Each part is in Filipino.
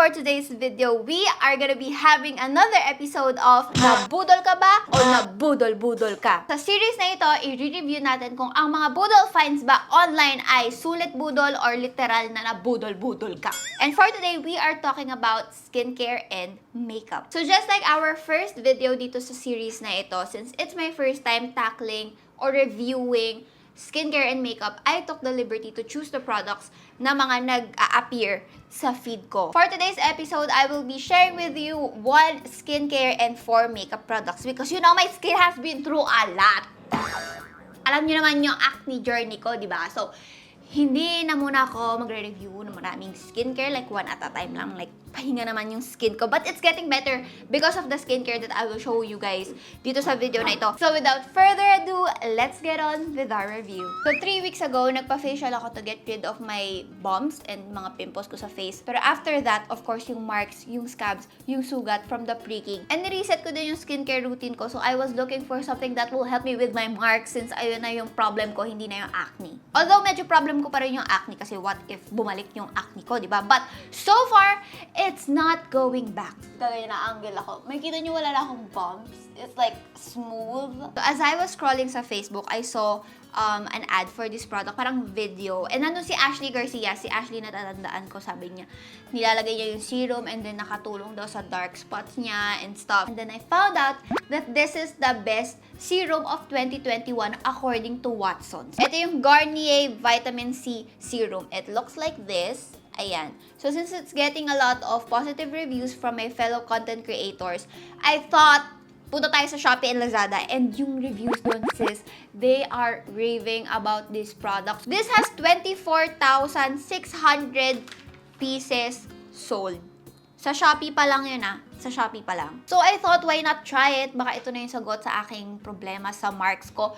for today's video, we are gonna be having another episode of Nabudol ka ba o nabudol-budol ka? Sa series na ito, i-review natin kung ang mga budol finds ba online ay sulit budol or literal na nabudol-budol ka. And for today, we are talking about skincare and makeup. So just like our first video dito sa series na ito, since it's my first time tackling or reviewing skincare and makeup, I took the liberty to choose the products na mga nag-a-appear sa feed ko. For today's episode, I will be sharing with you 1 skincare and 4 makeup products because you know my skin has been through a lot. Alam niyo naman yung acne journey ko, di ba? So, hindi na muna ako magre-review ng maraming skincare, like 1 at a time lang, like pahinga naman yung skin ko. But it's getting better because of the skincare that I will show you guys dito sa video na ito. So without further ado, let's get on with our review. So 3 weeks ago, nagpa-facial ako to get rid of my bumps and mga pimples ko sa face. Pero after that, of course, yung marks, yung scabs, yung sugat from the pricking. And nireset ko din yung skincare routine ko. So I was looking for something that will help me with my marks since ayun na yung problem ko, hindi na yung acne. Although medyo problem ko pa rin yung acne kasi what if bumalik yung acne ko, di ba? But so far, it's not going back. Kaya na-angle ako. May kita nyo wala na akong bumps. It's like smooth. So as I was scrolling sa Facebook, I saw an ad for this product, parang video. And nandun si Ashley Garcia. Si Ashley, natatandaan ko, sabi niya, nilalagay niya yung serum and then nakatulong daw sa dark spots niya and stuff. And then I found out that this is the best serum of 2021 according to Watsons. Ito yung Garnier Vitamin C Serum. It looks like this. Ayan. So, since it's getting a lot of positive reviews from my fellow content creators, I thought, punta tayo sa Shopee and Lazada. And yung reviews dun, sis, they are raving about this product. This has 24,600 pieces sold. Sa Shopee pa lang yun Sa Shopee pa lang. So, I thought, why not try it? Baka ito na yung sagot sa aking problema sa marks ko.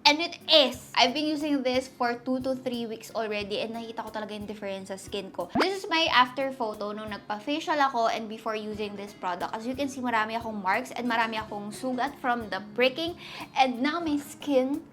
And it is. I've been using this for 2 to 3 weeks already and nakita ko talaga yung difference sa skin ko. This is my after photo nung nagpa-facial ako and before using this product. As you can see, marami akong marks and marami akong sugat from the pricking. And now my skin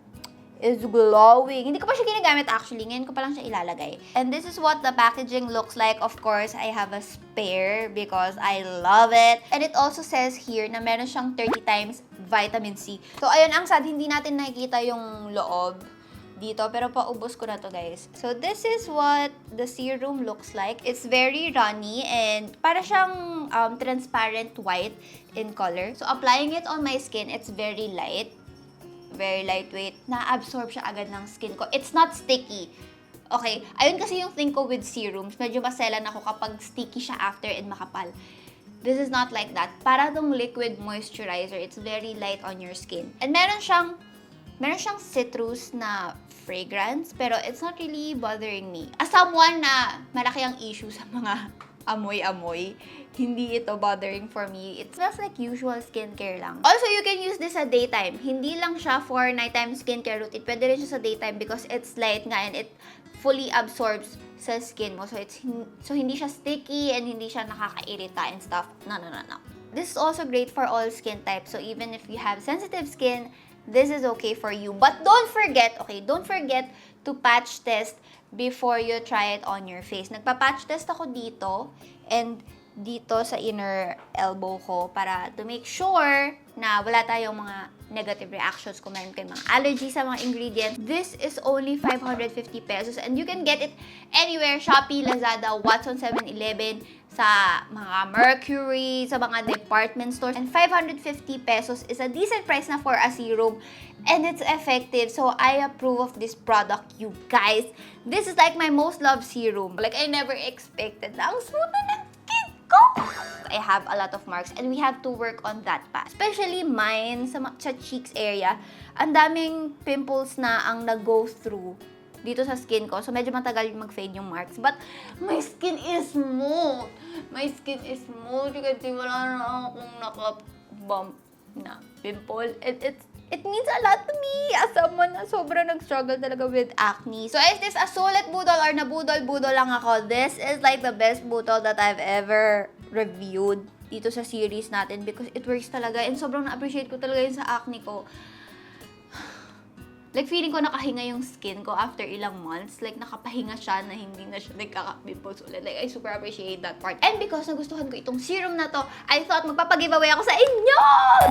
is glowing. Hindi ko pa siya ginagamit actually. Ngayon ko pa lang siya ilalagay. And this is what the packaging looks like. Of course, I have a spare because I love it. And it also says here na meron siyang 30 times vitamin C. So, ayun, ang sad, hindi natin nakikita yung loob dito. Pero paubos ko na to, guys. So, this is what the serum looks like. It's very runny and para siyang transparent white in color. So, applying it on my skin, it's very light. Very lightweight. Na-absorb siya agad ng skin ko. It's not sticky. Okay, ayun kasi yung thing ko with serums. Medyo maselan ako kapag sticky siya after and makapal. This is not like that. Para tong liquid moisturizer. It's very light on your skin. And meron siyang citrus na fragrance, pero it's not really bothering me. As someone na malaki ang issue sa mga amoy-amoy, hindi ito bothering for me. It smells like usual skincare lang. Also, you can use this sa daytime. Hindi lang siya for nighttime skincare routine. Pwede rin siya sa daytime because it's light nga and it fully absorbs sa skin mo. So hindi siya sticky and hindi siya nakakairita and stuff. No. This is also great for all skin types. So even if you have sensitive skin, this is okay for you. But don't forget to patch test before you try it on your face. Nagpa-patch test ako dito and dito sa inner elbow ko para to make sure na wala tayong mga negative reactions kung meron kayong mga allergies sa mga ingredients. This is only 550 pesos and you can get it anywhere. Shopee, Lazada, Watsons 7-Eleven, sa mga Mercury, sa mga department stores. And 550 pesos is a decent price na for a serum and it's effective. So I approve of this product, you guys. This is like my most loved serum. Like I never expected na ang smooth na ng skin ko. I have a lot of marks and we have to work on that pa. Especially mine sa cheeks area. Ang daming pimples na ang nag-go through dito sa skin ko. So, medyo matagal mag-fade yung marks. But, my skin is smooth. My skin is smooth. You can see, wala na akong naka-bump na pimple. It means a lot to me as someone na sobrang nag-struggle talaga with acne. So, is this a sulit budol or nabudol-budol lang ako? This is like the best budol that I've ever reviewed dito sa series natin because it works talaga and sobrang na-appreciate ko talaga yun sa acne ko. Like, feeling ko nakahinga yung skin ko after ilang months. Like, nakapahinga siya na hindi na siya nagkaka-pimples ulit. Like, I super appreciate that part. And because nagustuhan ko itong serum na to, I thought magpapag-giveaway ako sa inyo!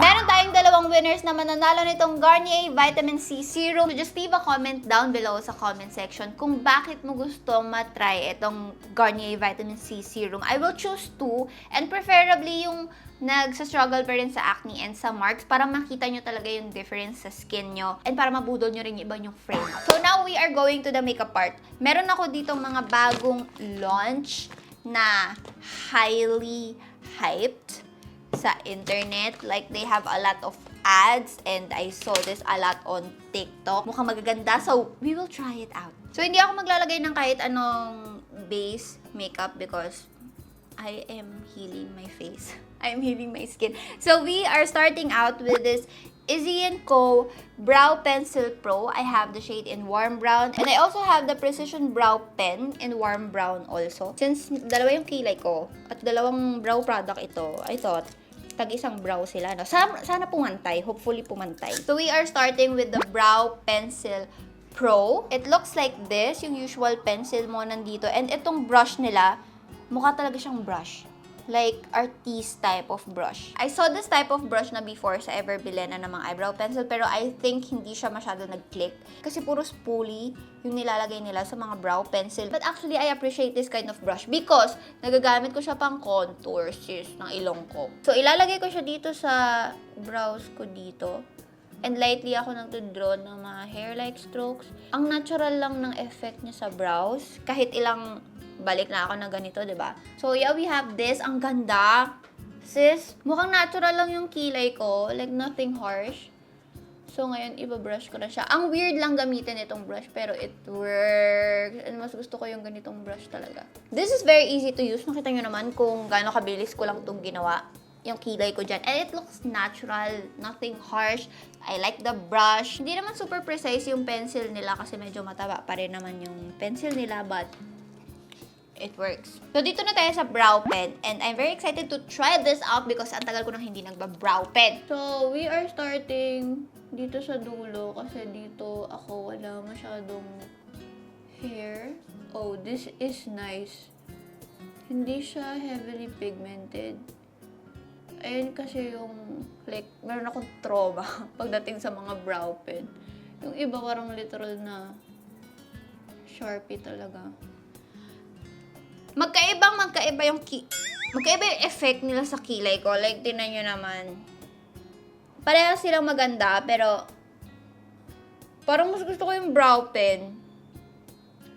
Meron tayong dalawang winners na mananalo nitong Garnier Vitamin C Serum. So, just leave a comment down below sa comment section kung bakit mo gusto matry itong Garnier Vitamin C Serum. I will choose 2 and preferably yung nagsa-struggle pa rin sa acne and sa marks para makita nyo talaga yung difference sa skin nyo and para mabudol nyo rin yung iba yung frame. So now we are going to the makeup part. Meron ako dito mga bagong launch na highly hyped sa internet. Like, they have a lot of ads and I saw this a lot on TikTok. Mukhang magaganda, so we will try it out. So hindi ako maglalagay ng kahit anong base makeup because I am healing my face. I'm healing my skin. So we are starting out with this Issy Co Brow Pencil Pro. I have the shade in warm brown. And I also have the Precision Brow Pen in warm brown also. Since dalawa yung kilay ko at dalawang brow product ito, I thought tag-isang brow sila. No? Sana pumantay. Hopefully pumantay. So we are starting with the Brow Pencil Pro. It looks like this. Yung usual pencil mo nandito. And itong brush nila, mukha talaga siyang brush. Like, artist type of brush. I saw this type of brush na before sa Everbilena na mga eyebrow pencil, pero I think hindi siya masyado nag-click. Kasi puro spoolie yung nilalagay nila sa mga brow pencil. But actually, I appreciate this kind of brush because nagagamit ko siya pang contour, sis, ng ilong ko. So, ilalagay ko siya dito sa brows ko dito. And lightly ako nagdodraw ng mga hair-like strokes. Ang natural lang ng effect niya sa brows. Kahit ilang balik na ako na ganito, diba? So, yeah, we have this. Ang ganda. Sis, mukhang natural lang yung kilay ko. Like, nothing harsh. So, ngayon, ibabrush ko na siya. Ang weird lang gamitin itong brush, pero it works. And mas gusto ko yung ganitong brush talaga. This is very easy to use. Nakita nyo naman kung gaano kabilis ko lang itong ginawa. Yung kilay ko dyan. And it looks natural. Nothing harsh. I like the brush. Hindi naman super precise yung pencil nila kasi medyo mataba pa rin naman yung pencil nila. But it works. So, dito na tayo sa brow pen. And I'm very excited to try this out because ang tagal ko nang hindi nagba-brow pen. So, we are starting dito sa dulo kasi dito ako wala masyadong hair. Oh, this is nice. Hindi siya heavily pigmented. Ayun kasi yung, like, meron akong trauma pagdating sa mga brow pen. Yung iba parang literal na Sharpie talaga. Magkaiba yung effect nila sa kilay ko. Like, tingnan nyo naman. Pareha silang maganda, pero parang mas gusto ko yung brow pen.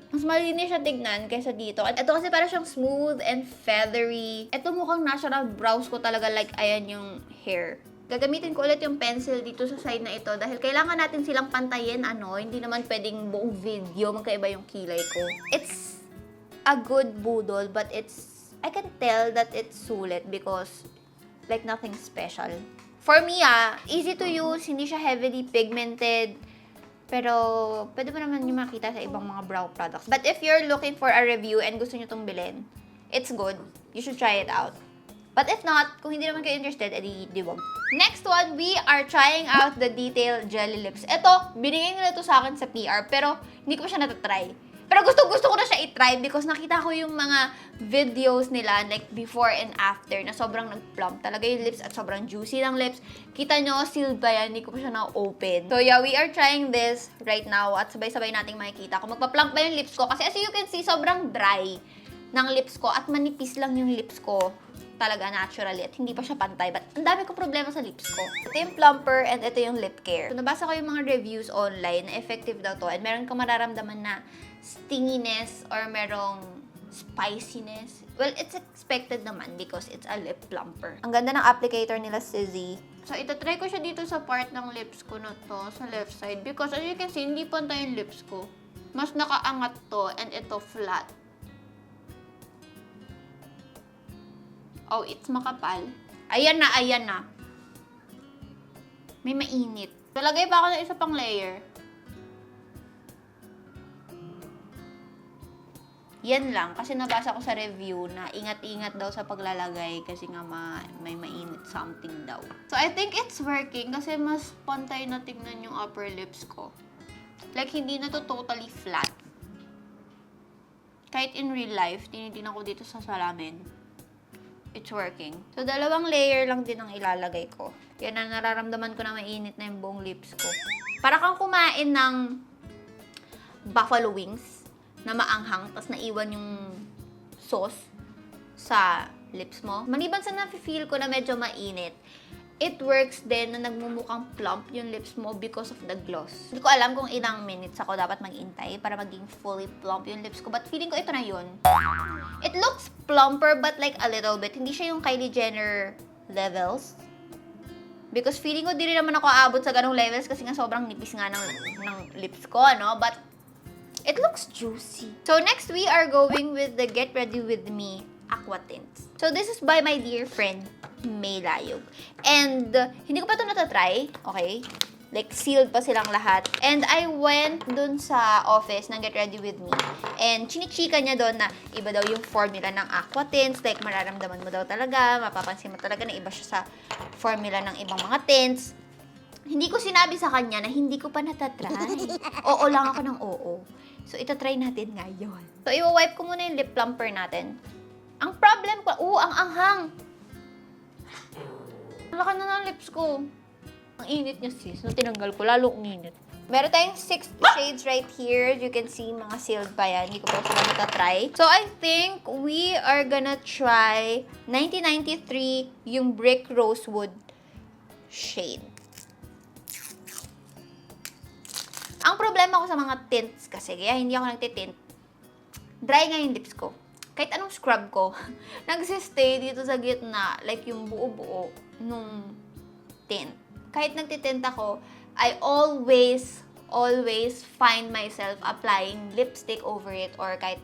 Mas malinis siya tignan kaysa dito. At ito kasi parang siyang smooth and feathery. Ito mukhang natural brows ko talaga, like, ayan yung hair. Gagamitin ko ulit yung pencil dito sa side na ito dahil kailangan natin silang pantayin, hindi naman pwedeng buong video magkaiba yung kilay ko. It's a good budol, but I can tell that it's SULIT because like nothing special. For me, easy to use, hindi siya heavily pigmented, pero pwede mo naman yung makita sa ibang mga brow products. But if you're looking for a review and gusto nyo itong bilhin, it's good. You should try it out. But if not, kung hindi naman kayo interested, edi diwag. Next one, we are trying out the Detail Jelly Lips. Ito, binigay nila ito sa akin sa PR, pero hindi ko siya natatry. Pero gusto ko na siya i-try because nakita ko yung mga videos nila like before and after na sobrang nag-plump talaga yung lips at sobrang juicy ng lips. Kita nyo, sealed pa yan, hindi ko pa siya na-open. So yeah, we are trying this right now at sabay-sabay nating makikita kung magpa-plump ba yung lips ko. Kasi as you can see, sobrang dry ng lips ko at manipis lang yung lips ko. Talaga naturally at hindi pa siya pantay. But ang dami ko problema sa lips ko. Ito yung plumper and ito yung lip care. So nabasa ko yung mga reviews online na effective daw to and meron ka mararamdaman na stinginess or merong spiciness. Well, it's expected naman because it's a lip plumper. Ang ganda ng applicator nila, Sizzy. So, itatry ko siya dito sa part ng lips ko na to, sa left side. Because as you can see, hindi pantay yung lips ko. Mas nakaangat to and ito flat. Oh, it's makapal. Ayan na. May mainit. Talagay pa ako ng isa pang layer. Yan lang, kasi nabasa ko sa review na ingat-ingat daw sa paglalagay kasi nga may mainit something daw. So, I think it's working kasi mas pantay na tignan yung upper lips ko. Like, hindi na to totally flat. Kahit in real life, tinitingnan ko dito sa salamin. It's working. So, 2 layer lang din ang ilalagay ko. Kaya na nararamdaman ko na mainit na yung buong lips ko. Para kang kumain ng buffalo wings na maanghang, tapos naiwan yung sauce sa lips mo. Maliban sa nafe-feel ko na medyo mainit, it works din na nagmumukhang plump yung lips mo because of the gloss. Hindi ko alam kung ilang minutes ako dapat mag-intay para maging fully plump yung lips ko. But feeling ko ito na yun. It looks plumper but like a little bit. Hindi siya yung Kylie Jenner levels. Because feeling ko di rin naman ako aabot sa ganong levels kasi nga sobrang nipis nga ng lips ko, ano? But it looks juicy. So next we are going with the Get Ready With Me Aqua Tints. So this is by my dear friend, May Layog. And hindi ko pa ito natatry, okay? Like, sealed pa silang lahat. And I went dun sa office ng Get Ready With Me. And chinichika niya doon na iba daw yung formula ng Aqua Tints. Like, mararamdaman mo daw talaga, mapapansin mo talaga na iba siya sa formula ng ibang mga tints. Hindi ko sinabi sa kanya na hindi ko pa natatry. Oo lang ako ng oo. So, itatry natin ngayon. So, i-wipe ko muna yung lip plumper natin. Ang problem ko, ang anghang. Laka na ng lips ko. Ang init niya, sis. Nung tinanggal ko, lalo uminit. Meron tayong 6 shades right here. You can see, mga sealed pa yan. Hindi ko pa sila natatry. So, I think we are gonna try 1993, yung Brick Rosewood shade. Ang problema ko sa mga tints kasi, kaya hindi ako nagtitint, dry nga yung lips ko. Kahit anong scrub ko, nagsistay dito sa gitna, like yung buo-buo nung tint. Kahit nagtitint ako, I always find myself applying lipstick over it or kahit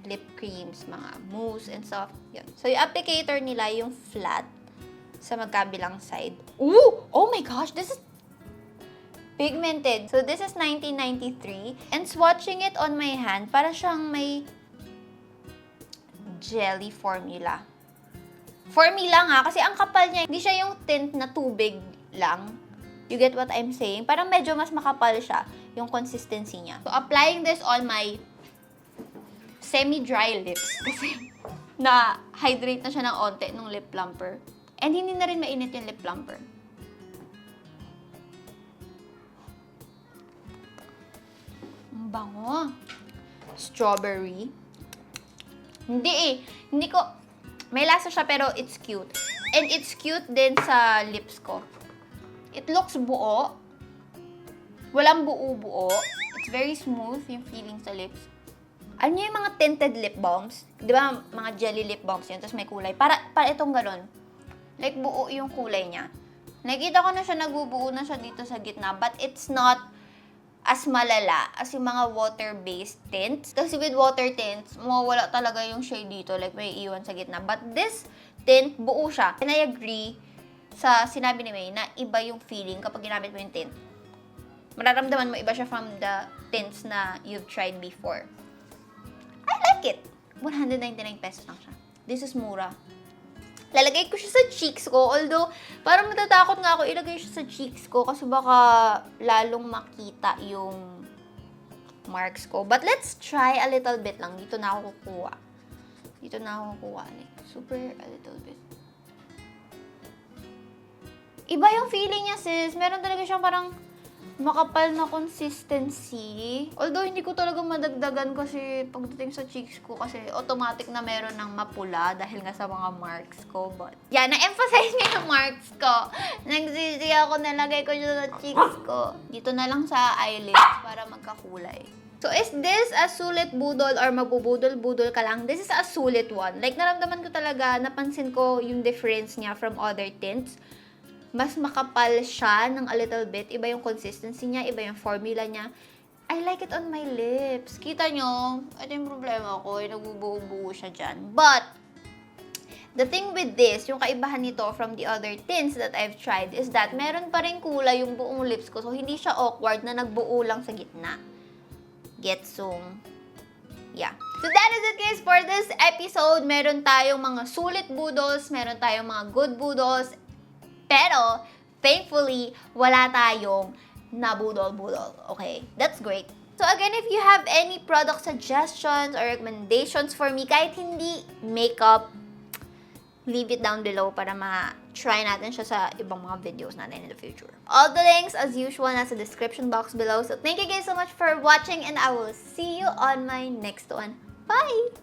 lip creams, mga mousse and stuff. Yun. So, yung applicator nila, yung flat sa magkabilang side. Ooh! Oh my gosh! This is pigmented. So, this is 1993. And swatching it on my hand, para siyang may jelly formula. Formula nga, kasi ang kapal niya, hindi siya yung tint na tubig lang. You get what I'm saying? Parang medyo mas makapal siya, yung consistency niya. So, applying this on my semi-dry lips. Kasi na-hydrate na siya ng onte nung lip plumper. And hindi na rin mainit yung lip plumper. Ang bango. Strawberry. Hindi ko, may lasa siya pero it's cute. And it's cute din sa lips ko. It looks buo. Walang buo-buo. It's very smooth yung feeling sa lips. Ano yung mga tinted lip balms? Di ba, mga jelly lip balms yun, tapos may kulay. Para itong ganun. Like, buo yung kulay niya. Nakita ko na siya, nagbubuo na siya dito sa gitna, but it's not as malala as yung mga water-based tints. Kasi with water tints, mawawala talaga yung shade dito. Like, may iwan sa gitna. But this tint, buo siya. And I agree sa sinabi ni May na iba yung feeling kapag ginamit mo yung tint. Mararamdaman mo iba siya from the tints na you've tried before. I like it. 199 pesos lang siya. This is mura. Lalagay ko siya sa cheeks ko. Although, parang natatakot nga ako ilagay siya sa cheeks ko kasi baka lalong makita yung marks ko. But let's try a little bit lang. Dito na ako kukuha. Dito na ako kukuha. Like, super a little bit. Iba yung feeling niya, sis. Meron talaga siyang parang makapal na consistency. Although, hindi ko talaga madagdagan kasi pagdating sa cheeks ko kasi automatic na meron ng mapula dahil nga sa mga marks ko. But, yeah, na-emphasize niya yung marks ko. Nagsisi ako, nalagay ko siya sa cheeks ko. Dito na lang sa eyelids para magkakulay. So, is this a SULIT budol or magbubudol-budol ka lang? This is a SULIT one. Like, naramdaman ko talaga, napansin ko yung difference niya from other tints. Mas makapal siya ng a little bit. Iba yung consistency niya, iba yung formula niya. I like it on my lips. Kita nyo, ito yung problema ko, nagbubuo-buo siya dyan. But, the thing with this, yung kaibahan nito from the other tints that I've tried is that meron pa rin kulay yung buong lips ko. So, hindi siya awkward na nagbuo lang sa gitna. Getsong. Yeah. So, that is it guys for this episode. Meron tayong mga sulit budols, meron tayong mga good budols, pero, thankfully, wala tayong NA-BUDOL. Okay? That's great. So again, if you have any product suggestions or recommendations for me, kahit hindi makeup, leave it down below para ma-try natin siya sa ibang mga videos natin in the future. All the links, as usual, nasa description box below. So thank you guys so much for watching and I will see you on my next one. Bye!